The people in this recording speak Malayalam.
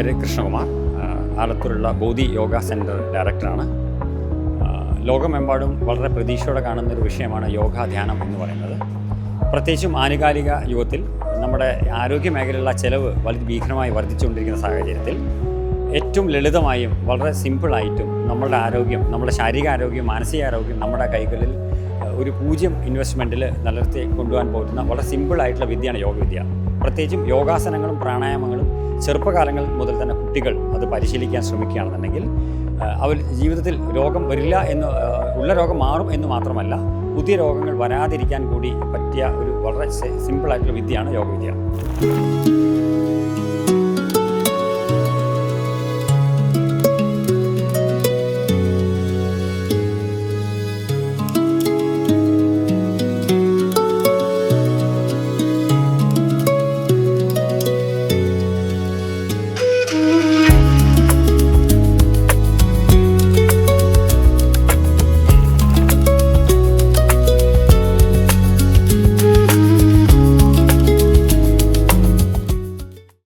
പേര് കൃഷ്ണകുമാർ. ആലത്തൂരുള്ള ബോധി യോഗ സെൻറ്റർ ഡയറക്ടറാണ്. ലോകമെമ്പാടും വളരെ പ്രതീക്ഷയോടെ കാണുന്നൊരു വിഷയമാണ് യോഗാധ്യാനം എന്ന് പറയുന്നത്. പ്രത്യേകിച്ചും ആനുകാലിക യുഗത്തിൽ നമ്മുടെ ആരോഗ്യ മേഖലയിലുള്ള ചെലവ് വളരെ ഭീകരമായി വർദ്ധിച്ചുകൊണ്ടിരിക്കുന്ന സാഹചര്യത്തിൽ ഏറ്റവും ലളിതമായും വളരെ സിമ്പിളായിട്ടും നമ്മളുടെ ആരോഗ്യം, നമ്മുടെ ശാരീരികാരോഗ്യം, മാനസികാരോഗ്യം നമ്മുടെ കൈകളിൽ ഒരു 0 ഇൻവെസ്റ്റ്മെൻറ്റിൽ നിലനിർത്തി കൊണ്ടുപോകാൻ പറ്റുന്ന വളരെ സിമ്പിളായിട്ടുള്ള വിദ്യയാണ് യോഗവിദ്യ. പ്രത്യേകിച്ചും യോഗാസനങ്ങളും പ്രാണായാമങ്ങളും ചെറുപ്പകാലങ്ങൾ മുതൽ തന്നെ കുട്ടികൾ അത് പരിശീലിക്കാൻ ശ്രമിക്കുകയാണെന്നുണ്ടെങ്കിൽ അവർ ജീവിതത്തിൽ രോഗം വരില്ല എന്ന്, ഉള്ള രോഗം മാറും എന്ന് മാത്രമല്ല, പുതിയ രോഗങ്ങൾ വരാതിരിക്കാൻ കൂടി പറ്റിയ ഒരു വളരെ സിമ്പിളായിട്ടുള്ള വിദ്യയാണ് യോഗവിദ്യ.